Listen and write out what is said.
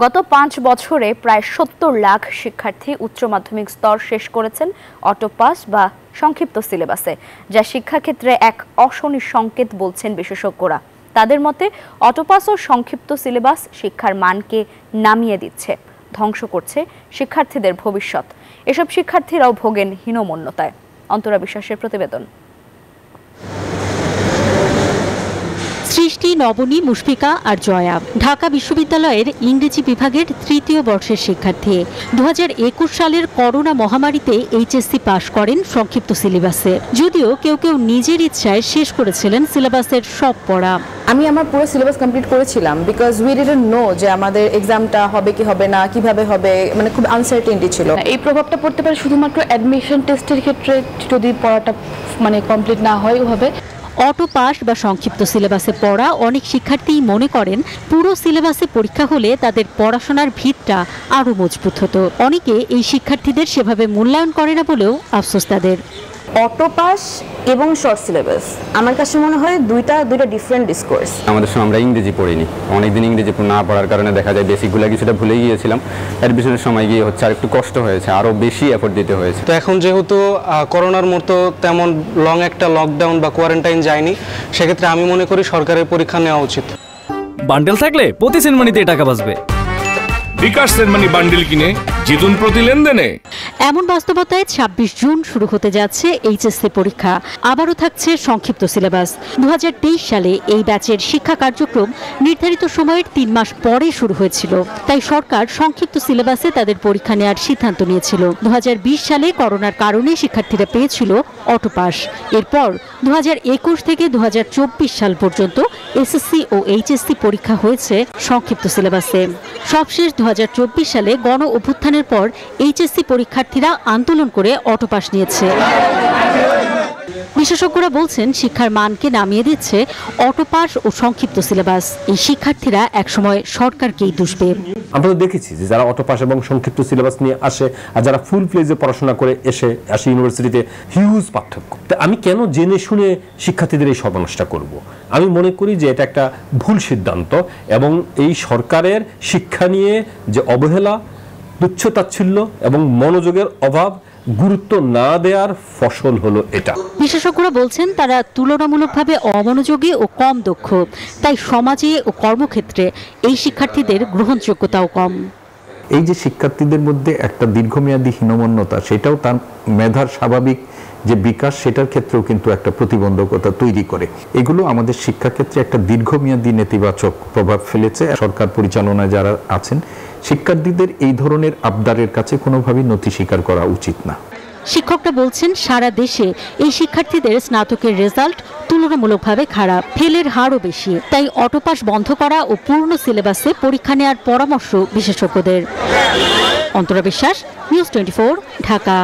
গত ৫ বছরে প্রায় ৭০ লাখ শিক্ষার্থী উচ্চ মাধ্যমিক স্তর শেষ করেছেন অটোপাস বা সংক্ষিপ্ত সিলেবাসে, যা শিক্ষাক্ষেত্রে এক অশনি সংকেত বলছেন বিশেষজ্ঞরা। তাদের মতে অটোপাস ও সংক্ষিপ্ত সিলেবাস শিক্ষার মানকে নামিয়ে দিচ্ছে, ধ্বংস করছে শিক্ষার্থীদের ভবিষ্যৎ। এসব শিক্ষার্থীরাও ভোগেন হীনমন্যতায়। অন্তরা বিশ্বাসের প্রতিবেদন। সৃষ্টি, নবনী, মুশফিকা আর জয়া ঢাকা বিশ্ববিদ্যালয়ের ইংরেজি বিভাগের ৩য় বর্ষের শিক্ষার্থী। ২০২১ সালের করোনা মহামারীতে এইচএসসি পাশ করেন সংক্ষিপ্ত সিলেবাসে, যদিও কেউ কেউ নিজের ইচ্ছায় শেষ করেছিলেন সিলেবাসের সব পড়া। আমি আমার পুরো সিলেবাস কমপ্লিট করেছিলাম বিকজ উই ডিডন্ট নো যে আমাদের এক্সামটা হবে কি হবে না, কিভাবে হবে, মানে খুব আনসার্টেনিটি ছিল। এই প্রভাবটা পড়তে পারে শুধুমাত্র অ্যাডমিশন টেস্টের ক্ষেত্রে, যদি পড়াটা কমপ্লিট না হয় ওভাবে। অটোপাস বা সংক্ষিপ্ত সিলেবাসে পড়া অনেক শিক্ষার্থীই মনে করেন পুরো সিলেবাসে পরীক্ষা হলে তাদের পড়াশোনার ভিতটা আরও মজবুত হতো। অনেকে এই শিক্ষার্থীদের সেভাবে মূল্যায়ন করে না বলেও আফসোস তাদের। অটোপাস এবং শর্ট সিলেবাস আমার কাছে মনে হয় দুইটা ডিফারেন্ট ডিসকোর্স। আমাদের সময় আমরা ইংরেজি পড়িনি, অনেকদিন ইংরেজি না পড়ার কারণে দেখা যায় বেসিকগুলো কিছুটা ভুলে গিয়েছিলাম। অ্যাডমিশনের সময় গিয়ে আর একটু কষ্ট হয়েছে, আরও বেশি এফোর্ট দিতে হয়েছে। তো এখন যেহেতু করোনার মতো তেমন লং একটা লকডাউন বা কোয়ারেন্টাইন যায়নি, সেক্ষেত্রে আমি মনে করি সরকারের পরীক্ষা নেওয়া উচিত। বান্ডেল থাকলে প্রতি সেনমানিতে টাকা বাঁচবে। বিকাশ সেনমানি বান্ডেল কিনে জিতুন প্রতি লেনদেনে। এমন বাস্তবতায় ২৬ জুন শুরু হতে যাচ্ছে এইচএসসি পরীক্ষা। আবারও থাকছে সংক্ষিপ্ত সিলেবাস। ২০২৩ সালে এই ব্যাচের শিক্ষা কার্যক্রম নির্ধারিত সময়ের ৩ মাস পরে শুরু হয়েছিল, তাই সরকার সংক্ষিপ্ত সিলেবাসে তাদের পরীক্ষা নেওয়ার সিদ্ধান্ত নিয়েছিল। ২০২০ সালে করোনার কারণে শিক্ষার্থীরা পেয়েছিল অটোপাস। এরপর ২০২১ থেকে ২০২৪ সাল পর্যন্ত এসএসসি ও এইচএসসি পরীক্ষা হয়েছে সংক্ষিপ্ত সিলেবাসে। সবশেষ ২০২৪ সালে গণ অভ্যুত্থানের পর এইচএসসি পরীক্ষার্থীরা আন্দোলন করে অটোপাস নিয়েছে। বিশেষজ্ঞরা বলছেন শিক্ষার মানকে নামিয়ে দিচ্ছে অটোপাস ও সংক্ষিপ্ত সিলেবাস। এই শিক্ষার্থীরা একসময় সরকারকেই দুষবে। আমরা তো দেখেছি যে যারা অটোপাস এবং সংক্ষিপ্ত সিলেবাস নিয়ে আসে আর যারা ফুল ফ্লেজে পড়াশোনা করে আসে ইউনিভার্সিটিতে, হিউজ পার্থক্য। আমি কেন জেনে শুনে শিক্ষার্থীদের এই সর্বনাশটা করব? আমি মনে করি যে এটা একটা ভুল সিদ্ধান্ত এবং এই সরকারের শিক্ষা নিয়ে যে অবহেলা, তুচ্ছ-তাচ্ছিল্য এবং মনোযোগের অভাব, গুরুত্ব না দেওয়ার ফসল হলো এটা। বিশেষজ্ঞরা বলছেন তারা তুলনামূলকভাবে অমনোযোগী ও কম দক্ষ, তাই সমাজে ও কর্মক্ষেত্রে এই শিক্ষার্থীদের গ্রহণযোগ্যতাও কম। এই যে শিক্ষার্থীদের মধ্যে একটা দীর্ঘমেয়াদী হীনমন্যতা, সেটাও তার মেধার স্বাভাবিক যে বিকাশ, সেটার ক্ষেত্রেও কিন্তু একটা প্রতিবন্ধকতা তৈরি করে। এগুলো আমাদের শিক্ষাক্ষেত্রে একটা দীর্ঘমেয়াদী নেতিবাচক প্রভাব ফেলেছে। সরকার পরিচালনায় যারা আছেন, শিক্ষার্থীদের এই ধরনের আবদারের কাছে কোনোভাবেই নথি স্বীকার করা উচিত না। শিক্ষকরা বলছেন সারা দেশে এই শিক্ষার্থীদের স্নাতকের রেজাল্ট তুলনামূলকভাবে খারাপ, ফেলের হারও বেশি। তাই অটোপাস বন্ধ করা ও পূর্ণ সিলেবাসে পরীক্ষা নেওয়ার পরামর্শ বিশেষজ্ঞদের। অন্তরা বিশ্বাস, নিউজ 24, ঢাকা।